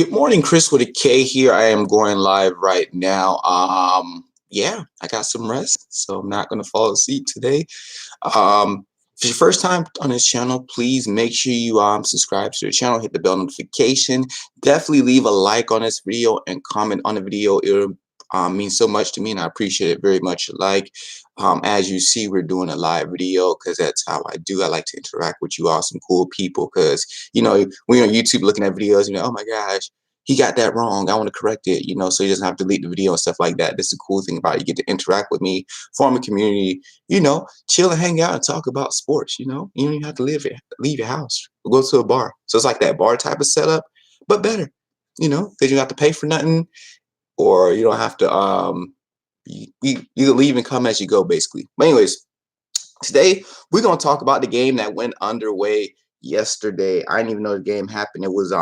Good morning, Chris with a K here. I am going live right now. Yeah, I got some rest, so I'm not gonna fall asleep today. If it's your first time on this channel, please make sure you subscribe to the channel, hit the bell notification. Definitely leave a like on this video and comment on the video. It means so much to me, and I appreciate it very much. As you see, we're doing a live video because that's how I do. I like to interact with you awesome, cool people. Because when you're on YouTube looking at videos, oh my gosh, he got that wrong. I want to correct it. So he doesn't have to delete the video and stuff like that. That's the cool thing about it. You get to interact with me, form a community. Chill and hang out and talk about sports. You don't even have to leave your house or go to a bar. So it's like that bar type of setup, but better. Because you don't have to pay for nothing, or you don't have to you leave and come as you go, basically. But anyways, today we're gonna talk about the game that went underway yesterday. I didn't even know the game happened. It was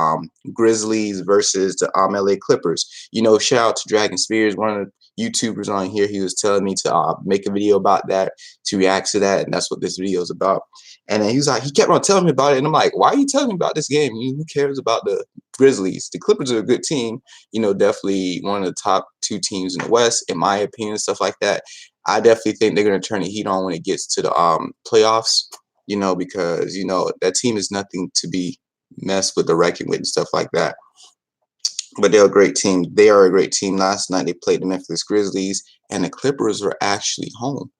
Grizzlies versus the LA Clippers. Shout out to Dragon Spears, one of the YouTubers on here. He was telling me to make a video about that, to react to that, and that's what this video is about. And then he kept on telling me about it, and I'm like, why are you telling me about this game? Who cares about the Grizzlies? The Clippers are a good team. Definitely one of the top two teams in the West, in my opinion, stuff like that. I definitely think they're going to turn the heat on when it gets to the playoffs, because, that team is nothing to be messed with or reckoned with and stuff like that. But they're a great team. They are a great team. Last night they played the Memphis Grizzlies, and the Clippers were actually home,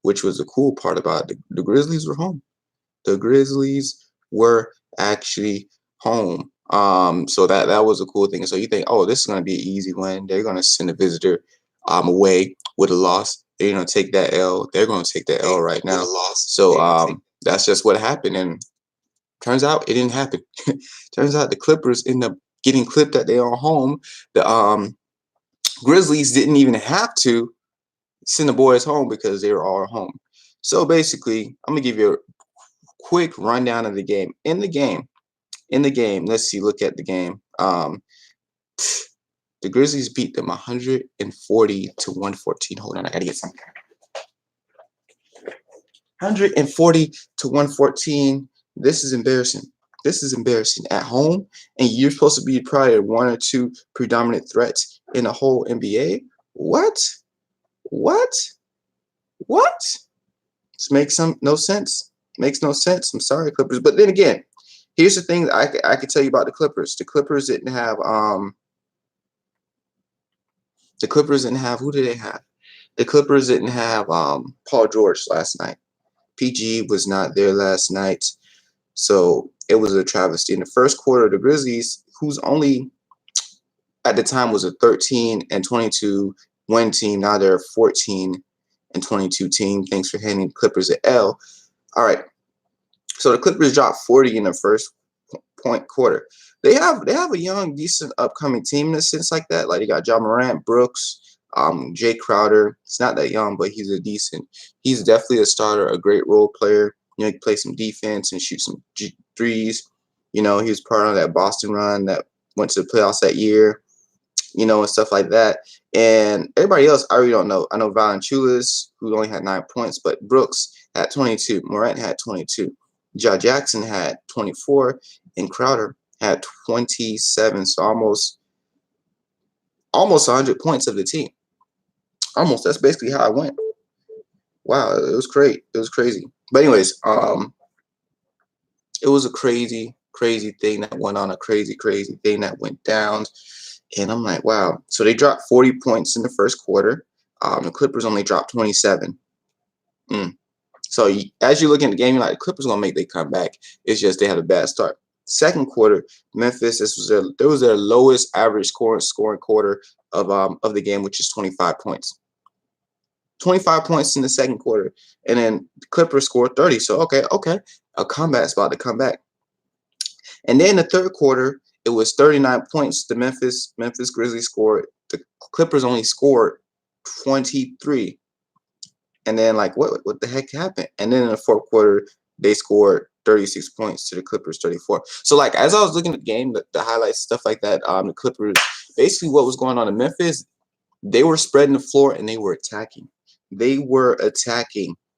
which was the cool part about it. The Grizzlies were home. The Grizzlies were actually home. So that was a cool thing. So you think, oh, this is going to be an easy win. They're going to send a visitor away with a loss. They're going to take that L. They're going to take that L right now. So that's just what happened. And turns out it didn't happen. Turns out the Clippers end up getting clipped at their own home. The Grizzlies didn't even have to send the boys home because they were all home. So basically, I'm going to give you a quick rundown of the game. In the game, let's see, look at the game. The Grizzlies beat them 140 to 114. Hold on, I gotta get some. 140 to 114. This is embarrassing. This is embarrassing at home, and you're supposed to be probably one or two predominant threats in the whole NBA. What? This makes no sense. Makes no sense. I'm sorry, Clippers. But then again, here's the thing that I could tell you about the Clippers. The Clippers didn't have who did they have? The Clippers didn't have Paul George last night. PG was not there last night. So it was a travesty. In the first quarter, the Grizzlies, who's only at the time was a 13-22 win team, now they're a 14-22 team. Thanks for handing the Clippers an L. All right. So the Clippers dropped 40 in the first quarter. They have a young, decent, upcoming team in a sense like that. Like they got Ja Morant, Brooks, Jay Crowder. It's not that young, but he's definitely a starter, a great role player. He can play some defense and shoot some threes. He was part of that Boston run that went to the playoffs that year, and stuff like that. And everybody else, I really don't know. I know Valanciunas, who only had 9 points, but Brooks had 22. Morant had 22. Ja Jackson had 24, and Crowder had 27. So almost 100 points of the team. Almost. That's basically how it went. Wow, it was great. It was crazy. But anyways, it was a crazy thing that went on, a crazy thing that went down. And I'm like, wow. So they dropped 40 points in the first quarter. The Clippers only dropped 27. So as you look in the game, you're like, the Clippers gonna make their comeback. It's just they had a bad start. Second quarter, Memphis, there was their lowest average scoring quarter of the game, which is 25 points. 25 points in the second quarter, and then the Clippers scored 30. So okay, a comeback's about to come back. And then the third quarter, it was 39 points. The Memphis Grizzlies scored. The Clippers only scored 23. And then like what the heck happened? And then in the fourth quarter, they scored 36 points to the Clippers 34. So like as I was looking at the game, the highlights, stuff like that, the Clippers, basically what was going on in Memphis, they were spreading the floor and they were attacking.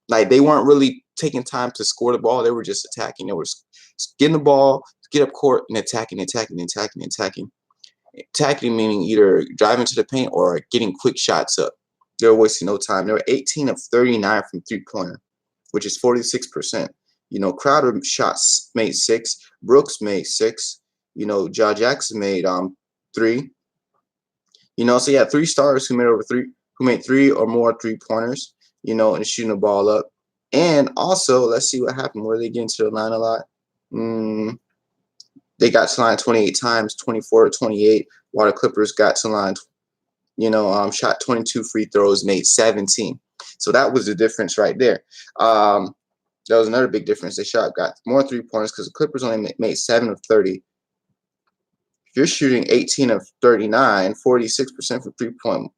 Like they weren't really taking time to score the ball. They were just attacking. They were getting the ball, get up court, and attacking. Attacking meaning either driving to the paint or getting quick shots up. They were wasting no time. They were 18 of 39 from three-pointer, which is 46%. Crowder shots made 6. Brooks made 6. Ja Jackson made 3. So you had 3 stars who made 3 or more three-pointers, and shooting the ball up. And also, let's see what happened. Were they getting to the line a lot? They got to the line 28 times, 24 to 28, while the Clippers got to the line, shot 22 free throws, made 17. So that was the difference right there. That was another big difference. They got more three-pointers because the Clippers only made 7 of 30. If you're shooting 18 of 39, 46% from three-point,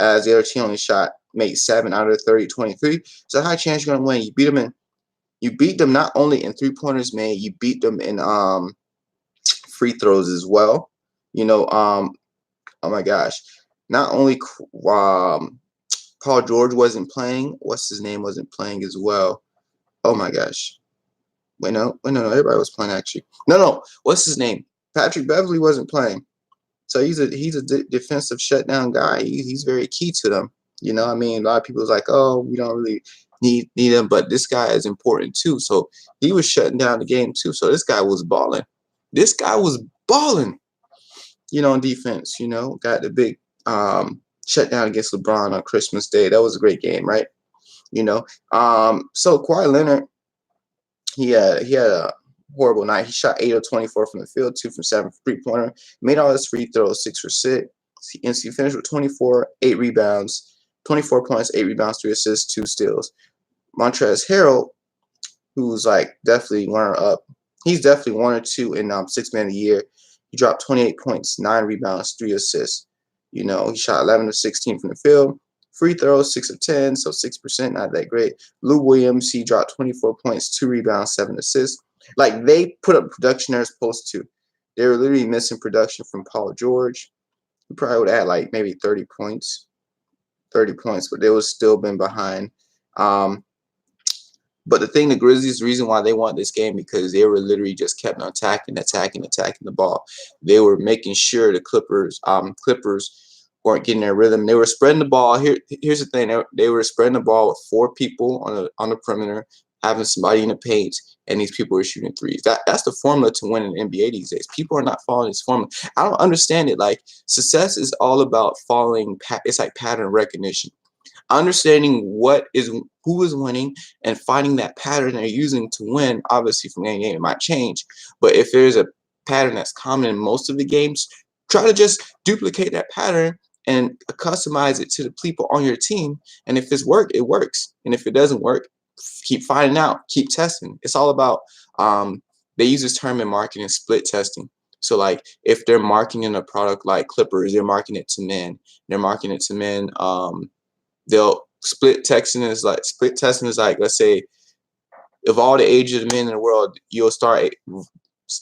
as the other team only made 7 out of the 30, 23. So high chance you're gonna win. You beat them not only in three-pointers made, you beat them in free throws as well. Oh my gosh. Not only Paul George wasn't playing, what's his name wasn't playing as well. Oh my gosh. Wait, no, everybody was playing actually. No, what's his name? Patrick Beverly wasn't playing. So he's a defensive shutdown guy. He's very key to them. A lot of people was like, oh, we don't really need him, but this guy is important too. So he was shutting down the game too. So this guy was balling. On defense. Got the big shutdown against LeBron on Christmas Day. That was a great game, right? So Kawhi Leonard, he had a horrible night. He shot 8 of 24 from the field, 2 from 7 three-pointer, made all his free throws, 6 for 6. He finished with 24, 8 rebounds, 24 points, 8 rebounds, 3 assists, 2 steals. Montrezl Harrell, who's like definitely runner-up, he's definitely 1 or 2 in Sixth Man of the Year. He dropped 28 points, 9 rebounds, 3 assists. He shot 11 of 16 from the field. Free throws, 6 of 10, so 6%, not that great. Lou Williams, he dropped 24 points, 2 rebounds, 7 assists. Like, they put up production they're supposed to. They were literally missing production from Paul George. He probably would have had, like, maybe 30 points, but they would still been behind. But the Grizzlies, the reason why they won this game, because they were literally just kept on attacking the ball. They were making sure the Clippers weren't getting their rhythm. They were spreading the ball. Here's the thing: they were spreading the ball with 4 people on the perimeter, having somebody in the paint, and these people were shooting threes. That's the formula to win in the NBA these days. People are not following this formula. I don't understand it. Like, success is all about following. It's like pattern recognition. Understanding who is winning and finding that pattern they're using to win. Obviously, from game to game, it might change, but if there's a pattern that's common in most of the games, try to just duplicate that pattern and customize it to the people on your team. And if it's worked, it works. And if it doesn't work, keep finding out, keep testing. It's all about they use this term in marketing, split testing. So like if they're marketing a product like Clippers, they're marketing it to men. They'll split testing is like let's say of all the ages of men in the world, you'll start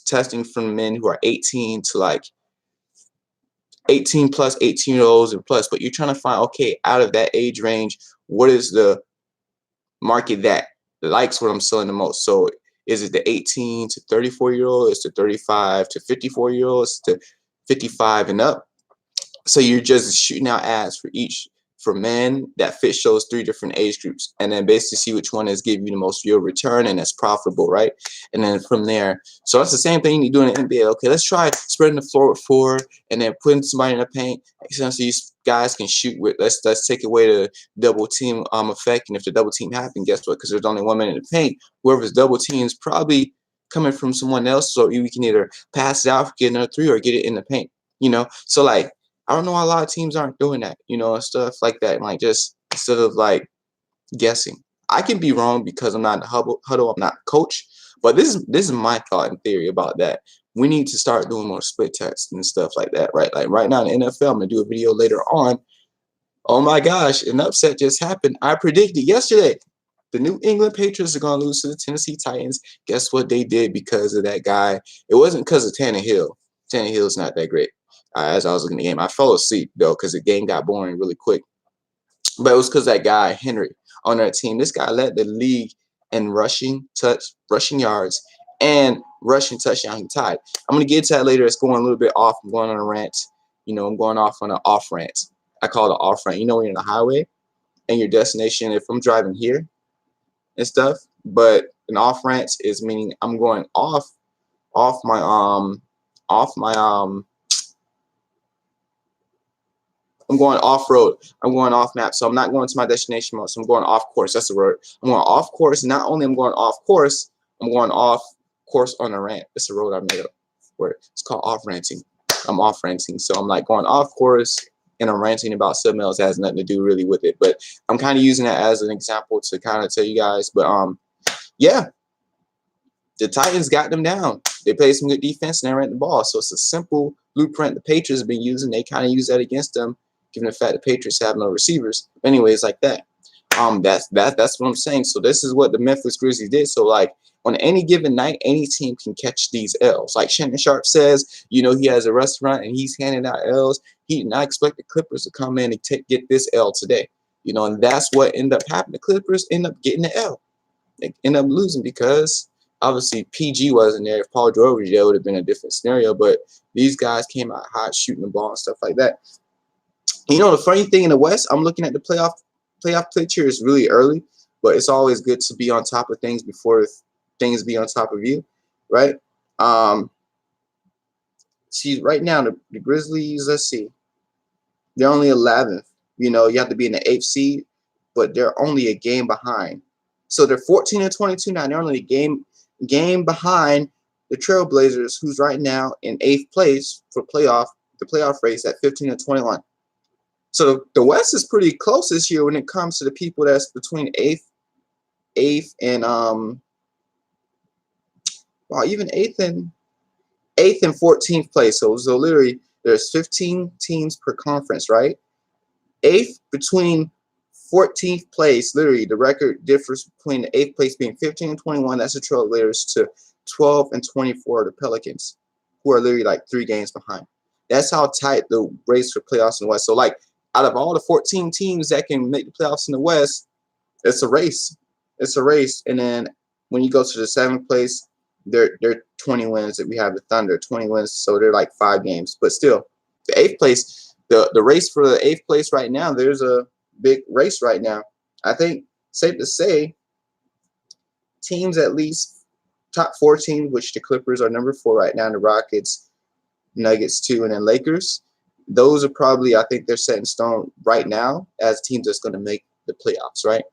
testing from men who are 18 to like 18 plus, 18-year-olds and plus, but you're trying to find, okay, out of that age range, what is the market that likes what I'm selling the most? So is it the 18 to 34-year-old? Is it 35 to 54-year-olds to 55 and up? So you're just shooting out ads for men that fit shows 3 different age groups, and then basically see which one is giving you the most real return and that's profitable, right? And then from there, so that's the same thing you do in the NBA. Okay, let's try spreading the floor with 4 and then putting somebody in the paint. So these guys can shoot with. Let's take away the double team effect, and if the double team happens, guess what? Because there's only 1 man in the paint, whoever's double team is probably coming from someone else, so you can either pass it out, get another 3, or get it in the paint. So like, I don't know why a lot of teams aren't doing that, and stuff like that. And like, just instead of like guessing, I can be wrong because I'm not in the huddle. I'm not a coach, but this is my thought and theory about that. We need to start doing more split tests and stuff like that, right? Like right now in the NFL, I'm gonna do a video later on. Oh my gosh, an upset just happened. I predicted yesterday the New England Patriots are gonna lose to the Tennessee Titans. Guess what they did because of that guy? It wasn't because of Tannehill. Tannehill's not that great. As I was looking at the game, I fell asleep though because the game got boring really quick. But it was because that guy Henry on their team. This guy led the league in rushing yards and rushing touchdown. He tied. I'm gonna get to that later. It's going a little bit off. I'm going on a rant. You know, I'm going off on an off rant. I call it an off rant. You know, when you're in the highway and your destination, if I'm driving here and stuff, but an off rant is meaning I'm going off my off my I'm going off road. I'm going off map. So I'm not going to my destination mode. So I'm going off course. That's the word. I'm going off course. Not only I'm going off course, I'm going off course on a rant. It's a road I made up for it. It's called off ranting. I'm off ranting. So I'm like going off course and I'm ranting about something else that has nothing to do really with it. But I'm kind of using that as an example to kind of tell you guys. But yeah, the Titans got them down. They played some good defense and they ran the ball. So it's a simple blueprint the Patriots have been using. They kind of use that against them, given the fact the Patriots have no receivers. Anyways, like that. That's what I'm saying. So this is what the Memphis Grizzlies did. So like on any given night, any team can catch these L's. Like Shannon Sharp says, you know, he has a restaurant and he's handing out L's. He did not expect the Clippers to come in and get this L today. You know, and that's what ended up happening. The Clippers end up getting the L. They end up losing because obviously PG wasn't there. If Paul George was there, it would have been a different scenario. But these guys came out hot, shooting the ball and stuff like that. You know, the funny thing in the West, I'm looking at the playoff picture. Is really early, but it's always good to be on top of things before things be on top of you, right? See, right now the Grizzlies. Let's see, they're only 11th. You know, you have to be in the 8th seed, but they're only a game behind. So they're 14 and 22 now. They're only a game behind the Trailblazers, who's right now in 8th place for the playoff race at 15 and 21. So the West is pretty close this year when it comes to the people that's between 8th and even 8th and 14th place. So literally there's 15 teams per conference, right? 8th between 14th place, literally the record differs between the 8th place being 15 and 21, that's the Trailblazers, to 12 and 24, the Pelicans, who are literally like 3 games behind. That's how tight the race for playoffs in the West. So like out of all the 14 teams that can make the playoffs in the West, it's a race. It's a race. And then when you go to the 7th place, they're 20 wins. We have the Thunder, 20 wins, so they're like 5 games. But still, the 8th place, the race for the 8th place right now, there's a big race right now. I think safe to say teams at least top 4 teams, which the Clippers are number 4 right now, the Rockets, Nuggets 2, and then Lakers. Those are probably, I think they're set in stone right now as teams that's going to make the playoffs, right?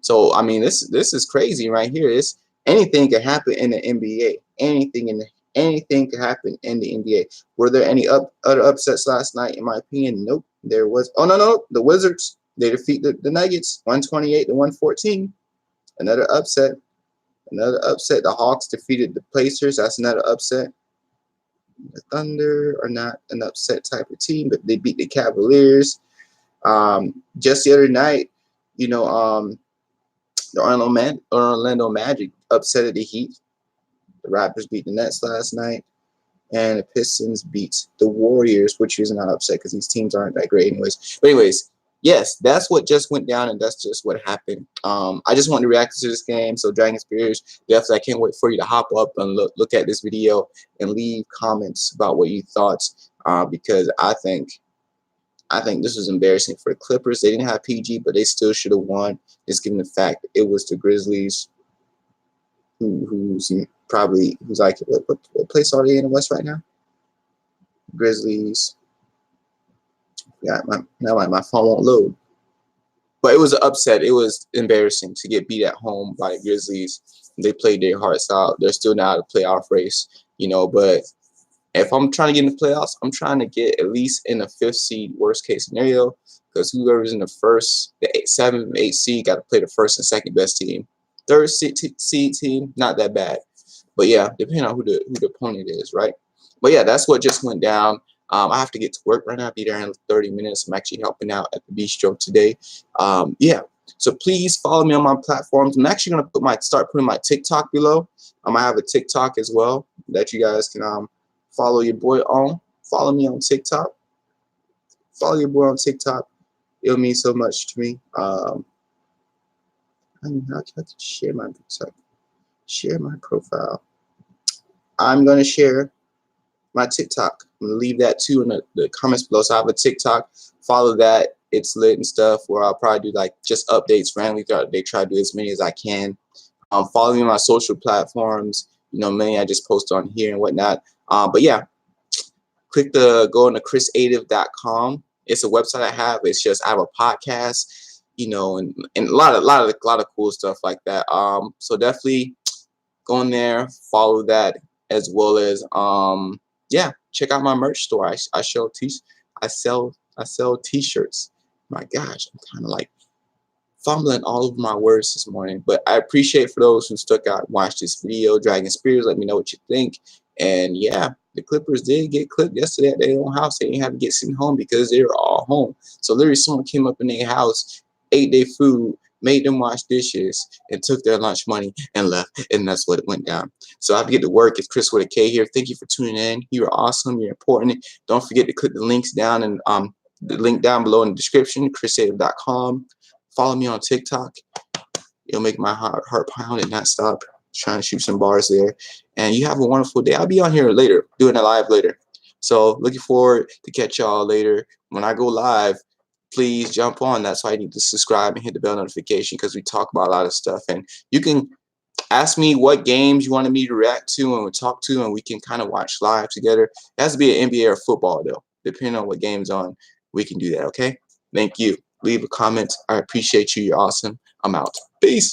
So I mean, this is crazy right here. Anything can happen in the NBA. Anything can happen in the NBA. Were there any other upsets last night? In my opinion, nope. There was. Oh no, the Wizards, they defeat the Nuggets 128 to 114. Another upset. The Hawks defeated the Pacers. That's another upset. The Thunder are not an upset type of team, but they beat the Cavaliers. Just the other night, you know, the Orlando Magic upset the Heat. The Raptors beat the Nets last night, and the Pistons beat the Warriors, which is not upset because these teams aren't that great anyways. But anyways, yes, that's what just went down, and that's just what happened. I just wanted to react to this game. So Dragon Spears, definitely, I can't wait for you to hop up and look at this video and leave comments about what you thought, because I think this was embarrassing for the Clippers. They didn't have PG, but they still should have won, just given the fact it was the Grizzlies, who's like, what place are they in the West right now? Grizzlies. Yeah, my phone won't load. But it was an upset. It was embarrassing to get beat at home by the Grizzlies. They played their hearts out. They're still not a playoff race, you know, but if I'm trying to get in the playoffs, I'm trying to get at least in the 5th seed, worst case scenario, because whoever's in the 7th, 8th seed got to play the 1st and 2nd best team. 3rd seed team, not that bad. But yeah, depending on who the opponent is, right? But yeah, that's what just went down. I have to get to work right now. I'll be there in 30 minutes. I'm actually helping out at the bistro today. Yeah. So please follow me on my platforms. I'm actually gonna start putting my TikTok below. I have a TikTok as well that you guys can follow your boy on. Follow me on TikTok. Follow your boy on TikTok. It'll mean so much to me. I mean, how can I share my TikTok? Share my profile. I'm going to share my TikTok. I'm going to leave that too in the comments below. So I have a TikTok. Follow that. It's lit and stuff, where I'll probably do like just updates randomly throughout the day. Try to do as many as I can. Follow me on my social platforms. You know, many I just post on here and whatnot. But yeah, go on to chrisative.com. It's a website I have. It's just I have a podcast, you know, and a lot of cool stuff like that. So definitely go on there, follow that, as well as yeah, check out my merch store. I sell t-shirts. My gosh, I'm kind of like fumbling all over my words this morning, but I appreciate for those who stuck out and watched this video. Dragon Spears, let me know what you think. And yeah, the Clippers did get clipped yesterday at their own house. They didn't have to get sent home because they were all home. So literally someone came up in their house, ate their food, made them wash dishes, and took their lunch money and left. And that's what it went down. So I have to get to work. It's Chris with a K here. Thank you for tuning in. You are awesome. You're important. Don't forget to click the links down and the link down below in the description, chrisative.com. Follow me on TikTok. It'll make my heart pound and not stop trying to shoot some bars there. And you have a wonderful day. I'll be on here later, doing a live later. So looking forward to catch y'all later. When I go live, please jump on. That's why you need to subscribe and hit the bell notification, because we talk about a lot of stuff. And you can ask me what games you wanted me to react to and talk to, and we can kind of watch live together. It has to be an NBA or football, though. Depending on what game's on, we can do that, okay? Thank you. Leave a comment. I appreciate you. You're awesome. I'm out. Peace.